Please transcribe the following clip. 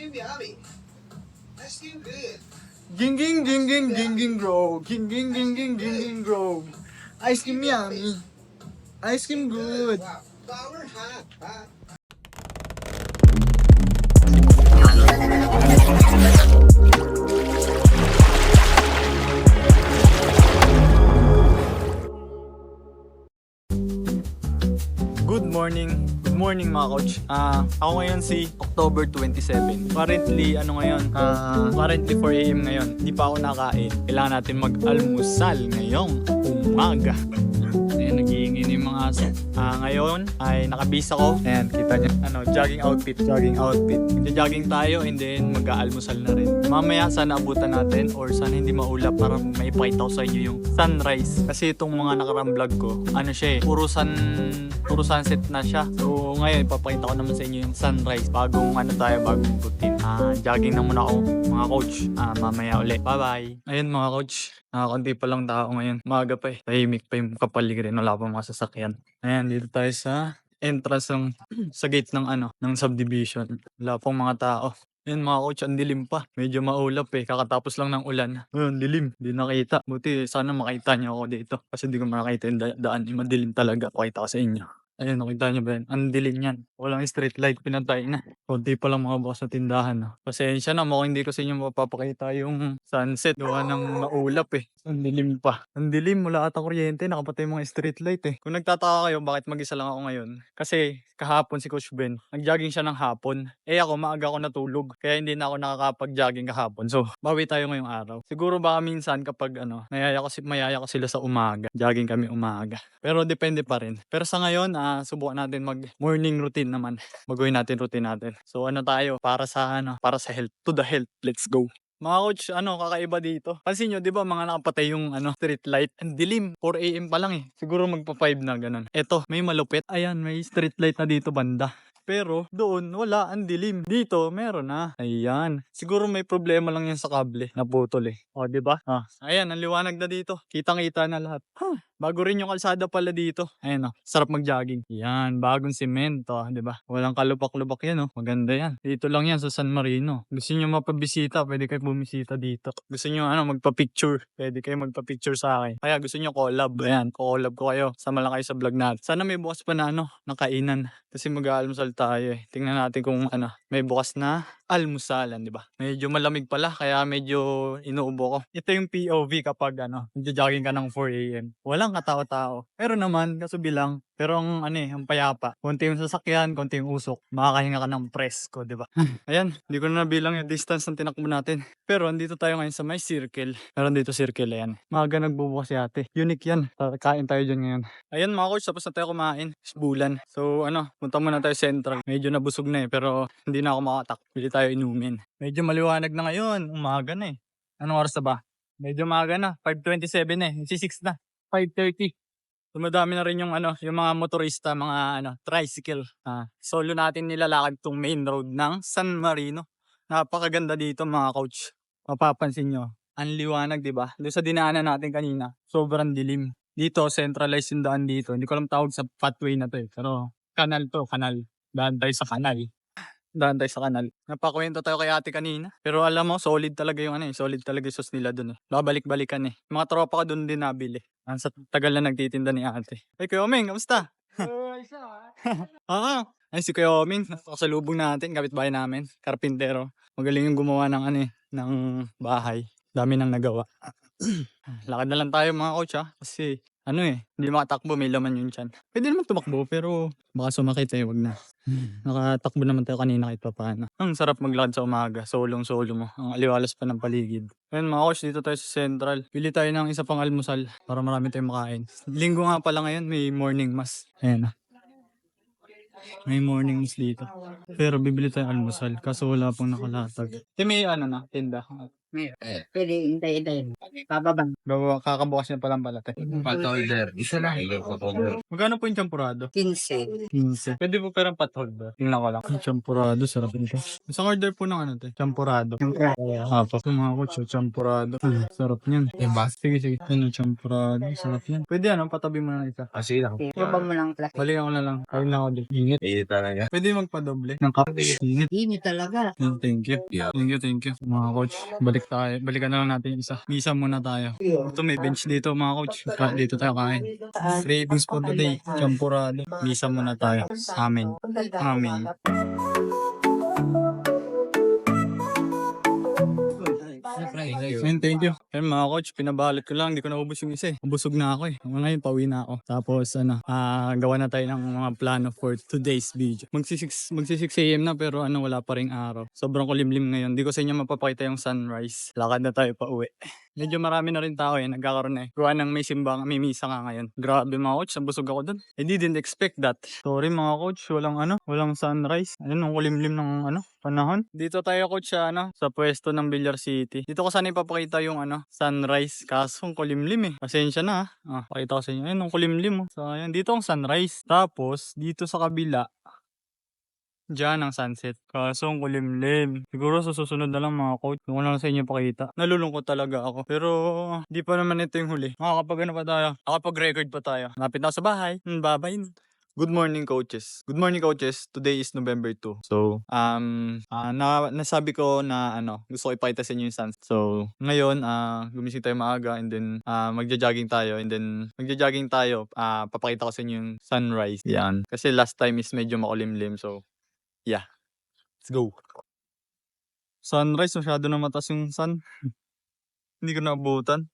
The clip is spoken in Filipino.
Ging ging ging ging ging ging bro. Ging ging ging ging ging ging bro. Ice cream yummy. Ice cream good. Good morning. Good morning mga coach. Ako ngayon si October 27. Currently, currently 4 AM ngayon. Hindi pa ako nakain. Kailangan natin mag-almusal ngayong umaga. Ayan, nag-iingin yung mga aso. Ngayon ay nakabisa ko. Ayan, kita nyo. Jogging outfit. Magja-jogging tayo and then mag-aalmusal na rin. Mamaya sana abutan natin or sana hindi maulap para may ipakita ko sa inyo yung sunrise. Kasi itong mga nakarang vlog ko, puro sunset na siya. So ngayon, ipapakita ko naman sa inyo yung sunrise. Bagong routine. Jogging na muna ako mga coach. Mamaya ulit. Bye-bye. Ayun mga coach. Konti pa lang tao ngayon. Maaga pa eh. Tahimik pa yung kapaligiran. Wala pa mga sasakyan. Ayan, dito tayo sa entrance sa gate ng subdivision. Wala pong mga tao. Ayan mga coach, ang dilim pa. Medyo maulap eh. Kakatapos lang ng ulan. Ayun, dilim. Hindi nakita. Buti sana makita niyo ako dito. Kasi hindi ko makita yung daan. Madilim talaga. Pakita ko sa inyo. Ayun, nakita niyo ba yan? Ang dilim yan. Walang street light. Pinatay na. Konti pa lang mga bukas na tindahan. Pasensya na. Mukhang hindi ko sa inyo mapapakita yung sunset. Gawa ng maulap eh. Ang dilim pa. Ang dilim. Wala ata kuryente. Nakapatay yung mga street light eh. Kung nagtataka kayo bakit mag-isa lang ako ngayon. Kasi kahapon si Coach Ben, nag-jogging siya ng hapon. Ako, maaga ako natulog. Kaya hindi na ako nakakapag-jogging kahapon. So, bawi tayo ngayong araw. Siguro baka minsan kapag mayaya ko sila sa umaga. Jogging kami umaga. Pero depende pa rin. Pero sa ngayon, subukan natin mag-morning routine naman. Magawin natin routine natin. So, tayo? Para sa health. To the health. Let's go. Mga coach, kakaiba dito. Pansin nyo, di ba mga nakapatay yung street light? Ang dilim. 4 AM pa lang eh. Siguro magpa 5 na ganun. Eto, may malupit. Ayan, may street light na dito banda. Pero doon, wala, ang dilim. Dito, meron na. Ayan. Siguro may problema lang yan sa kable. Naputol eh. O, di ba? Ayan, ang liwanag na dito. Kitang-kita na lahat. Bago rin yung kalsada pala dito. Ayan sarap mag-jogging. Yan, bagong semento, di ba? Walang kalupak-lubak yan Maganda yan. Dito lang yan sa San Marino. Gusto niyo mapabisita, pwede kayo bumisita dito. Gusto niyo magpa-picture, pwede kayo magpa-picture sa akin. Kaya gusto niyo collab. Ayan, collab ko kayo. Sama lang kayo sa vlog natin. Sana may bukas pa na kainan. Kasi mag-aalmusal tayo eh. Tingnan natin kung may bukas na almusalan, di ba? Medyo malamig pala, kaya medyo inuubo ko. Ito yung POV kapag nagja-jogging ka ng 4 AM. Walang katao-tao. Pero naman, kaso bilang, pero ang payapa. Konti yung sasakyan, konti yung usok. Makakahinga ka ng presko, di ba? Ayan, hindi ko na nabilang yung distance ng tinakbo natin. Pero andito tayo ngayon sa may circle. Meron dito circle, ayan. Maaga nagbubukas si ate. Unique yan. Kain tayo dyan ngayon. Ayan mga coach, tapos na tayo kumain. Bulan. So punta muna tayo central. Medyo nabusog na eh, pero hindi na ako makatak. Bili tayo inumin. Medyo maliwanag na ngayon. Umaga na eh. Anong oras na ba? Medyo maaga na. 5:27 na eh. 6 na. 5:30. Dumadami na rin yung mga motorista, mga tricycle. Solo natin nilalakad tong main road ng San Marino. Napakaganda dito mga coach. Mapapansin nyo. Ang liwanag, di ba? Doon sa dinaanan natin kanina, sobrang dilim. Dito, centralized yung daan dito. Hindi ko alam tawag sa pathway na to eh. Pero kanal to, kanal. Daan tayo sa kanal. Napakwento tayo kay ate kanina. Pero alam mo, solid talaga yung solid talaga yung sauce nila dun eh. Babalik-balikan eh. Mga tropa ka dun din nabili. Sa tagal na nagtitinda ni ate. Hey Kuya Omeng, kamusta? Ay si Kuya Omeng, nakasalubong natin, kapitbahay namin, karpintero. Magaling yung gumawa ng bahay. Dami nang nagawa. Lakad na lang tayo mga coach kasi hindi makatakbo, may laman yung tiyan. Pwede naman tumakbo pero baka sumakit wag na. Nakatakbo naman tayo kanina kahit pa paano. Ang sarap maglakad sa umaga, solong-solo mo. Ang aliwalas pa ng paligid. Ayun mga coach, dito tayo sa Central. Pili tayo ng isa pang almusal para marami tayong makain. Linggo nga pala ngayon, may morning mass. Ayan may morning mass dito. Pero bibili tayong almusal kaso wala pang nakalatag. May tinda. Pwede hintay-hintayin. Bababa. Kakabukas niya palang pala, te. Pot-holder. Isa lang. Pot-holder. Magkano po yung champurado? 15. 15. Pwede po perang patholder. Tingnan ko lang. Yung champurado, sarap nito. Isang order po ng ano, te? Champurado. Apo. Ito mga coach, champurado. Sarap niyan. Sige, sige. Ano, champurado. Sarap yan. Pwede ano, patabi mo na isa. Kasi lang. Baba mo lang plastic. Balikan ko na lang. Kain lang ako din. Init. Talaga. Pwede magpadoble ng cup. Init. Init talaga. Thank you. Yeah. Thank you. Mga coach, balik tayo. Balikan na lang natin yung isa. Misa muna tayo. Ito may bench dito mga coach. Dito tayo kain. Cravings for today. Champurado. Misa muna tayo. Amen. Amen. Thank you. Ayun mga coach, pinabalot ko lang. Hindi ko naubos yung isa eh. Busog na ako eh. Ngayon, pauwi na ako. Tapos gawa na tayo ng mga plano for today's video. Magsi 6 AM na pero wala pa ring araw. Sobrang kulimlim ngayon. Hindi ko sa inyo mapapakita yung sunrise. Lakad na tayo pa uwi. Medyo marami na rin tao eh. Nagkakaroon na eh. Gawa ng may simbang, may misa nga ngayon. Grabe mga coach, nabusog ako dun. I didn't expect that. Sorry mga coach, walang sunrise. Ayun, ang kulimlim ng panahon. Dito tayo coach sa pwesto ng Villar City. Dito ko sana ipapakita yung sunrise. Kaso ang kulimlim eh. Pasensya na pakita ko sa inyo. Ayun, ang kulimlim oh. So ayun, dito ang sunrise. Tapos, dito sa kabila, diyan ang sunset. Kaso ang kulimlim. Siguro sa susunod na lang mga coach. Kung lang sa inyo pakita. Nalulungkot talaga ako. Pero di pa naman ito yung huli. Makakapag pa tayo. Makakapag-record pa tayo. Lapit na ako sa bahay. Bye-bye. Good morning coaches. Good morning coaches. Today is November 2. So, nasabi ko na gusto ko ipakita sa inyo yung sunset. So, ngayon, gumising tayo maaga and then magja-jogging tayo and then papakita ko sa inyo yung sunrise. Yan. Kasi last time is medyo makulimlim. So, yeah. Let's go. Sunrise, masyado na mataas yung sun. Hindi ko naabutan.